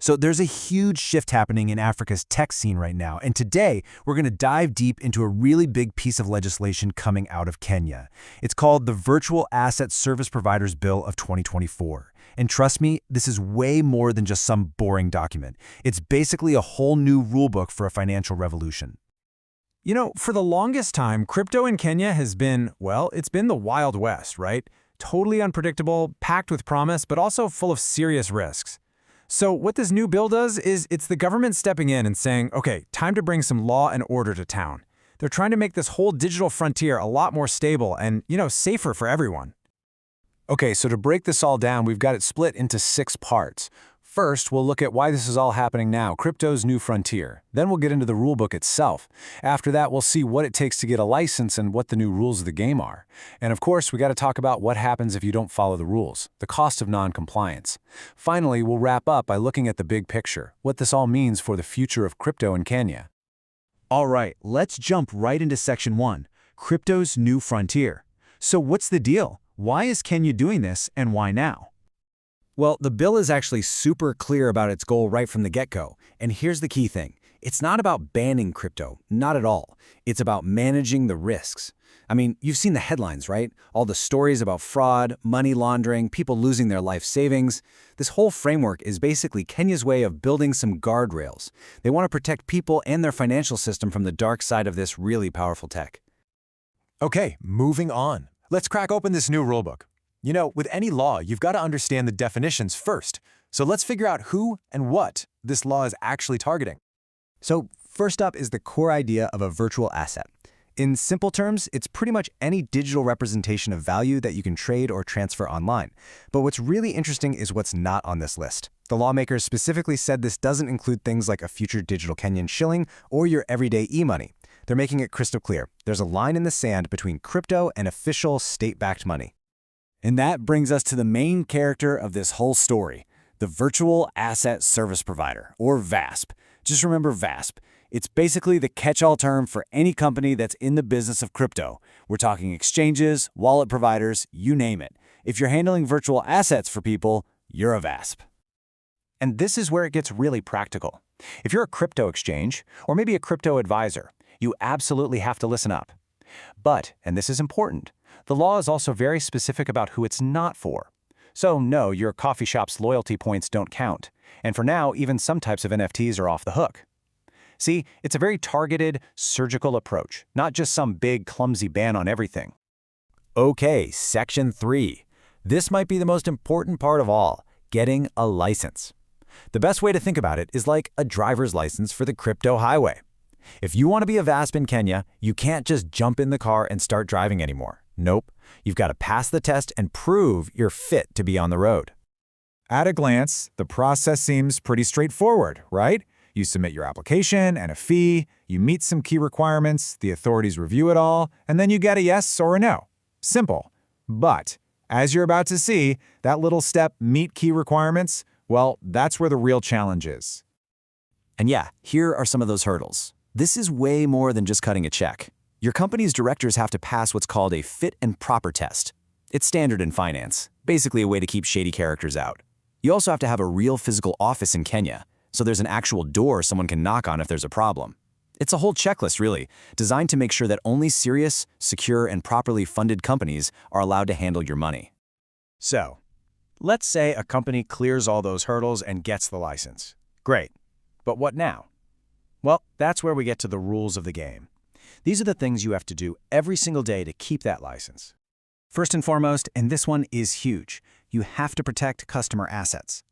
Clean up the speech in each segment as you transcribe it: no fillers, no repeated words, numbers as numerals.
So there's a huge shift happening in Africa's tech scene right now, and today we're going to dive deep into a really big piece of legislation coming out of Kenya. It's called the Virtual Asset Service Providers Bill of 2024. And trust me, this is way more than just some boring document. It's basically a whole new rulebook for a financial revolution. You know, for the longest time, crypto in Kenya has been, well, it's been the Wild West, right? Totally unpredictable, packed with promise, but also full of serious risks. So what this new bill does is it's the government stepping in and saying, okay, time to bring some law and order to town. They're trying to make this whole digital frontier a lot more stable and, safer for everyone. Okay, so to break this all down, we've got it split into 6 parts. First, we'll look at why this is all happening now, crypto's new frontier. Then we'll get into the rulebook itself. After that, we'll see what it takes to get a license and what the new rules of the game are. And of course, we got to talk about what happens if you don't follow the rules, the cost of non-compliance. Finally, we'll wrap up by looking at the big picture, what this all means for the future of crypto in Kenya. All right, let's jump right into Section 1, Crypto's New Frontier. So what's the deal? Why is Kenya doing this, and why now? Well, the bill is actually super clear about its goal right from the get-go. And here's the key thing. It's not about banning crypto, not at all. It's about managing the risks. I mean, you've seen the headlines, right? All the stories about fraud, money laundering, people losing their life savings. This whole framework is basically Kenya's way of building some guardrails. They want to protect people and their financial system from the dark side of this really powerful tech. Okay, moving on. Let's crack open this new rulebook. You know, with any law, you've got to understand the definitions first. So let's figure out who and what this law is actually targeting. So first up is the core idea of a virtual asset. In simple terms, it's pretty much any digital representation of value that you can trade or transfer online. But what's really interesting is what's not on this list. The lawmakers specifically said this doesn't include things like a future digital Kenyan shilling or your everyday e-money. They're making it crystal clear. There's a line in the sand between crypto and official state-backed money. And that brings us to the main character of this whole story, the Virtual Asset Service Provider, or VASP. Just remember VASP. It's basically the catch-all term for any company that's in the business of crypto. We're talking exchanges, wallet providers, you name it. If you're handling virtual assets for people, you're a VASP. And this is where it gets really practical. If you're a crypto exchange, or maybe a crypto advisor, you absolutely have to listen up. But, and this is important, the law is also very specific about who it's not for. So no, your coffee shop's loyalty points don't count. And for now, even some types of NFTs are off the hook. See, it's a very targeted, surgical approach, not just some big, clumsy ban on everything. Okay, Section 3. This might be the most important part of all, getting a license. The best way to think about it is like a driver's license for the crypto highway. If you want to be a VASP in Kenya, you can't just jump in the car and start driving anymore. Nope. You've got to pass the test and prove you're fit to be on the road. At a glance, the process seems pretty straightforward, right? You submit your application and a fee, you meet some key requirements, the authorities review it all, and then you get a yes or a no. Simple. But, as you're about to see, that little step, meet key requirements, well, that's where the real challenge is. And yeah, here are some of those hurdles. This is way more than just cutting a check. Your company's directors have to pass what's called a fit and proper test. It's standard in finance, basically a way to keep shady characters out. You also have to have a real physical office in Kenya, so there's an actual door someone can knock on if there's a problem. It's a whole checklist, really, designed to make sure that only serious, secure, and properly funded companies are allowed to handle your money. So, let's say a company clears all those hurdles and gets the license. Great. But what now? Well, that's where we get to the rules of the game. These are the things you have to do every single day to keep that license. First and foremost, and this one is huge, you have to protect customer assets.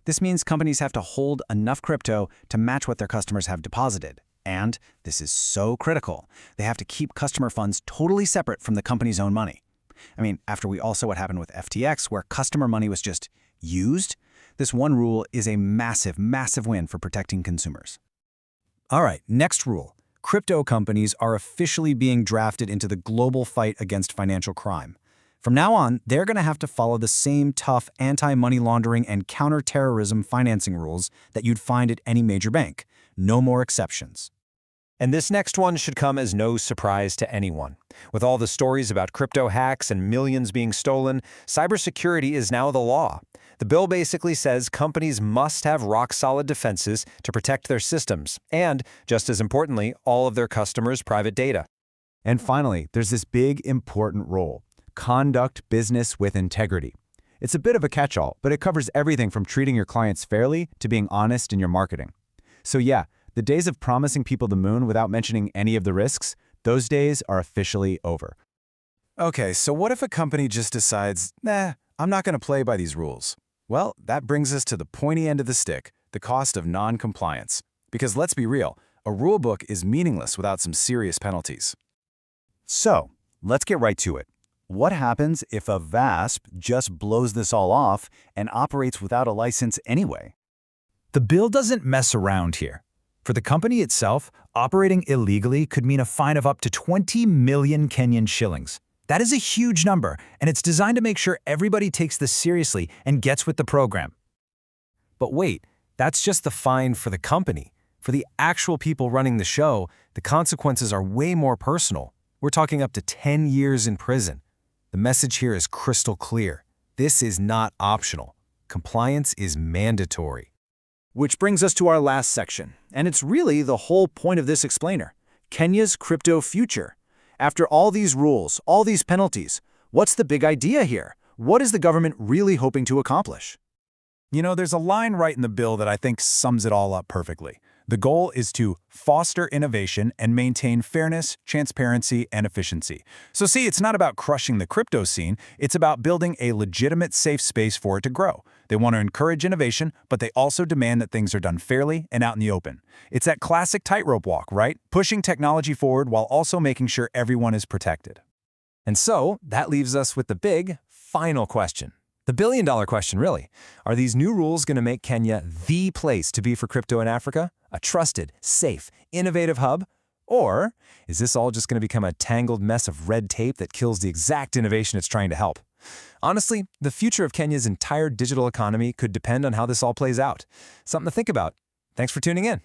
This means companies have to hold enough crypto to match what their customers have deposited. And, this is so critical, they have to keep customer funds totally separate from the company's own money. I mean, after we all saw what happened with FTX, where customer money was just used, this one rule is a massive, massive win for protecting consumers. All right, next rule. Crypto companies are officially being drafted into the global fight against financial crime. From now on, they're going to have to follow the same tough anti-money laundering and counter-terrorism financing rules that you'd find at any major bank. No more exceptions. And this next one should come as no surprise to anyone. With all the stories about crypto hacks and millions being stolen, cybersecurity is now the law. The bill basically says companies must have rock-solid defenses to protect their systems and, just as importantly, all of their customers' private data. And finally, there's this big, important role: conduct business with integrity. It's a bit of a catch-all, but it covers everything from treating your clients fairly to being honest in your marketing. So yeah, the days of promising people the moon without mentioning any of the risks, those days are officially over. Okay, so what if a company just decides, nah, I'm not going to play by these rules? Well, that brings us to the pointy end of the stick, the cost of non-compliance. Because let's be real, a rulebook is meaningless without some serious penalties. So, let's get right to it. What happens if a VASP just blows this all off and operates without a license anyway? The bill doesn't mess around here. For the company itself, operating illegally could mean a fine of up to 20 million Kenyan shillings. That is a huge number, and it's designed to make sure everybody takes this seriously and gets with the program. But wait, that's just the fine for the company. For the actual people running the show, the consequences are way more personal. We're talking up to 10 years in prison. The message here is crystal clear. This is not optional. Compliance is mandatory. Which brings us to our last section, and it's really the whole point of this explainer: Kenya's crypto future. After all these rules, all these penalties, what's the big idea here? What is the government really hoping to accomplish? You know, there's a line right in the bill that I think sums it all up perfectly. The goal is to foster innovation and maintain fairness, transparency, and efficiency. So see, it's not about crushing the crypto scene, it's about building a legitimate safe space for it to grow. They want to encourage innovation, but they also demand that things are done fairly and out in the open. It's that classic tightrope walk, right? Pushing technology forward while also making sure everyone is protected. And so, that leaves us with the big, final question. The billion-dollar question, really. Are these new rules going to make Kenya the place to be for crypto in Africa? A trusted, safe, innovative hub? Or is this all just going to become a tangled mess of red tape that kills the exact innovation it's trying to help? Honestly, the future of Kenya's entire digital economy could depend on how this all plays out. Something to think about. Thanks for tuning in.